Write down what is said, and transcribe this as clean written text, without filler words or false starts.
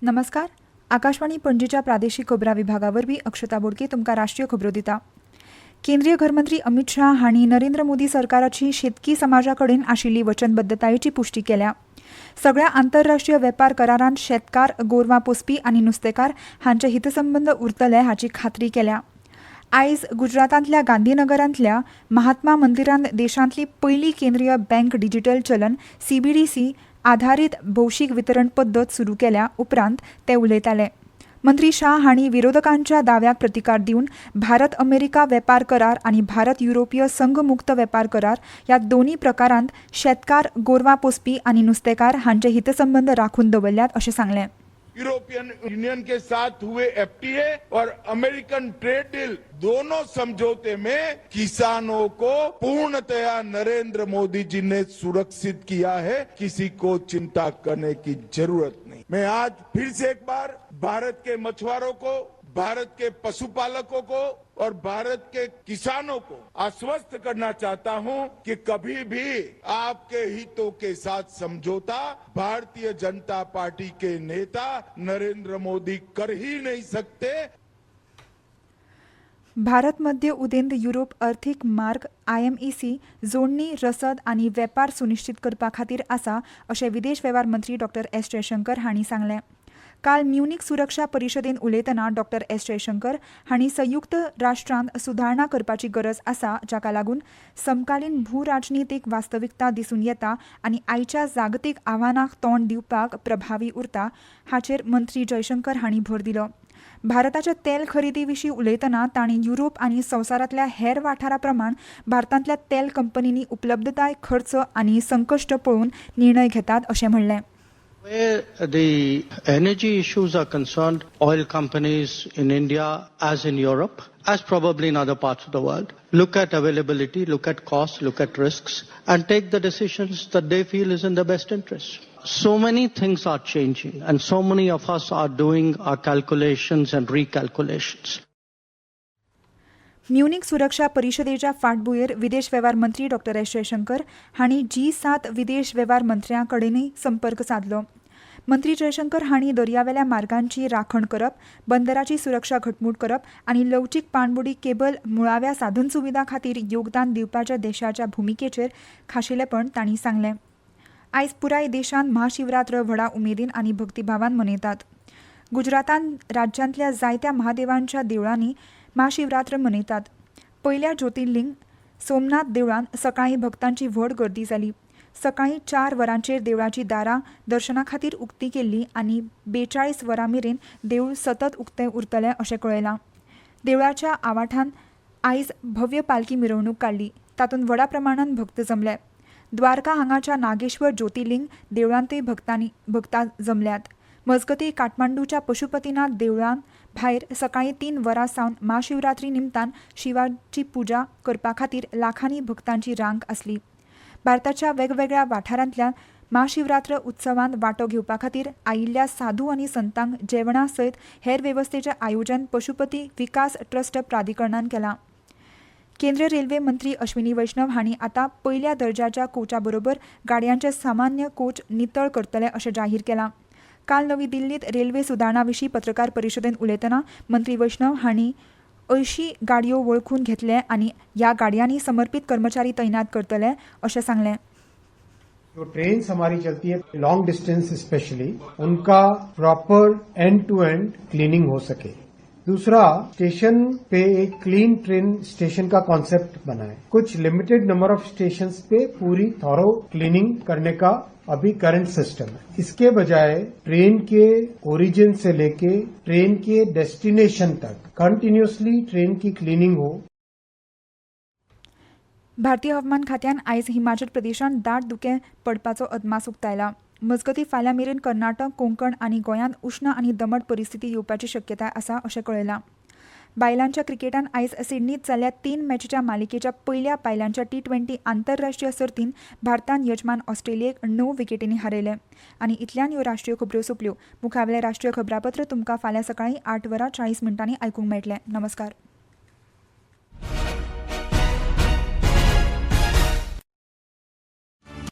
नमस्कार. आकाशवाणी पणजीच्या प्रादेशीक खबरां विभागावरवीं अक्षता बोडके तुमकां राष्ट्रीय खबरो दिता. केंद्रीय घरमंत्री अमित शाह हांणी नरेंद्र मोदी सरकाराची शेतकी समाजा कडेन आशिल्ली वचनबद्धतायेची पुष्टी केल्या. सगळ्या आंतरराष्ट्रीय वेपार करारांत शेतकार, गोरवां पोसपी आनी नुस्तेकार हांचे हितसंबंद उरतले हाची खात्री केल्या. आयज गुजरातांतल्या गांधीनगरांतल्या महात्मा मंदिरांत देशांतली पयली केंद्रीय बँक डिजिटल चलन CBDC आधारीत भौशीक वितरण पद्दत सुरू केल्या उपरांत ते उलयताले. मंत्री शाह हांणी विरोधकांच्या दाव्याक प्रतिकार दिवन भारत अमेरिका वेपार करार आनी भारत युरोपीय संघ मुक्त वेपार करार ह्या दोन्ही प्रकारांत शेतकार, गोरवां पोसपी आनी नुस्तेकार हांचे हितसंबंद राखून दवरल्यात अशें सांगलें. यूरोपियन यूनियन के साथ हुए FTA और अमेरिकन ट्रेड डील दोनों समझौते में किसानों को पूर्णतया नरेंद्र मोदी जी ने सुरक्षित किया है. किसी को चिंता करने की जरूरत नहीं. मैं आज फिर से एक बार भारत के मछुआरों को, भारत के पशुपालकों को और भारत के किसानों को आश्वस्त करना चाहता हूं कि कभी भी आपके हितों के साथ समझौता भारतीय जनता पार्टी के नेता नरेंद्र मोदी कर ही नहीं सकते. भारत मध्य उदेंत युरोप अर्थीक मार्ग IMEC जोडणी, रसद आनी वेपार सुनिश्चित करपा खातीर आसा अशें विदेश वेव्हार मंत्री डॉ. S. जयशंकर हांणी सांगलें. काल म्युनिक सुरक्षा परिशदेंत उलयतना डॉ. S. जयशंकर हांणी संयुक्त राष्ट्रांत सुदारणा करपाची गरज आसा जाका लागून समकालीन भूराजनितीक वास्तविकता दिसून येता आनी आयच्या जागतीक आव्हानांक तोंड दिवपाक प्रभावी उरता हाचेर मंत्री जयशंकर हांणी भर दिलो. भारताच्या तेल खरेदी विशीं उलयतना तांणी युरोप आनी संवसारांतल्या हेर वाठारा प्रमाण भारतांतल्या तेल कंपनींनी उपलब्धताय, खर्च आनी संकश्ट पळोवन निर्णय घेतात अशें म्हणलें. Where the energy issues are concerned, oil companies in India, as in Europe, as probably in other parts of the world, look at availability, look at costs, look at risks, and take the decisions that they feel is in their best interest. So many things are changing, and so many of us are doing our calculations and recalculations. Munich सुरक्षा परिशदेच्या फाटभुंयेर विदेश वेव्हार मंत्री डॉ. S. Jaishankar हांणी G7 विदेश वेव्हार मंत्र्यां कडेनय संपर्क सादलो. मंत्री जयशंकर हांणी दर्यावेल्या मार्गांची राखण करप, बंदराची सुरक्षा घटमूट करप आनी लवचीक पाणबुडी केबल मुळाव्या साधनसुविधा खातीर योगदान दिवपाच्या देशाच्या भुमिकेचेर खाशेलेपण तांणी सांगलें. आयज पुराय देशांत महाशिवरात्र व्हडा उमेदीन आनी भक्तिभावान मनयतात. गुजरातांत राज्यांतल्या जायत्या महादेवांच्या देवळांनी महाशिवरात्र मनयतात. पयल्या ज्योतिर्लिंग सोमनाथ देवळांत सकाळीं भक्तांची व्हड गर्दी जाली. सकाळीं 4 वरांचेर देवळाची दारां दर्शना खातीर उक्तीं केल्लीं आनी 42 वरां मेरेन देवूळ सतत उक्तें उरतलें अशें कळयलां. देवळाच्या आवाठान आयज भव्य पालखी मिरवणूक काडली. तातूंत व्हडा प्रमाणांत भक्त जमले. द्वारका हांगाच्या नागेश्वर ज्योतिर्लिंग देवळांतय भक्तां जमल्यात. मजगतीं काठमांडूच्या पशुपतीनाथ देवळांत भायर सकाळीं 3 वरां सावन महाशिवरात्री निमतान शिवाची पुजा करपा खातीर लाखांनी भक्तांची रांक आसली. भारताच्या वेगवेगळ्या वाठारांतल्यान महाशिवरात्र उत्सवांत वांटो घेवपा खातीर आयिल्ल्या साधू आनी संतांक जेवणा सयत हेर वेवस्थेचें आयोजन पशुपती विकास ट्रस्ट प्राधिकरणान केलां. केंद्रीय रेल्वे मंत्री अश्विनी वैष्णव हांणी आतां पयल्या दर्जाच्या कोचा बरोबर गाडयांचे सामान्य कोच नितळ करतले अशें जाहीर केलां. काल नवी दिल्लीत रेल्वे सुदारणा विशीं पत्रकार परिशदेंत उलयतना मंत्री वैष्णव हांणी 80 गाडयो वळखून घेतले आनी ह्या गाडयांनी समर्पित कर्मचारी तैनात करतले अशें सांगलें. जो ट्रेन्स हमारी चलती है लॉन्ग डिस्टेंस स्पेशली, उनका proper end to end cleaning हो सके. दूसरा, स्टेशन पे एक क्लीन ट्रेन स्टेशन का कॉन्सेप्ट बना है. कुछ लिमिटेड नंबर ऑफ स्टेशंस पे पूरी थॉरो क्लीनिंग करने का अभी करंट सिस्टम है. इसके बजाय ट्रेन के ओरिजिन से लेके ट्रेन के डेस्टिनेशन तक कंटिन्यूअसली ट्रेन की क्लीनिंग हो. भारतीय हवामान खात्यान आयज हिमाचल प्रदेशांत दाट धुकें पडपाचो अदमास उक्तायला. मजगतीं फाल्यां मेरेन कर्नाटक, कोंकण आनी गोंयांत उश्ण आनी दमट परिस्थिती येवपाची शक्यताय आसा अशें कळयलां. बायलांच्या क्रिकेटान आयज सिडनींत जाल्ल्या 3 मॅचीच्या मालिकेच्या पयल्या पायलांच्या T20 आंतरराष्ट्रीय सर्तींत भारतान यजमान ऑस्ट्रेलियेक 9 विकेटींनी हारयले. आनी इतल्यान ह्यो राष्ट्रीय खबरो सोंपल्यो. मुखावेलें राष्ट्रीय खबरापत्र तुमकां फाल्यां सकाळीं 8:40 आयकूंक मेळटलें. नमस्कार.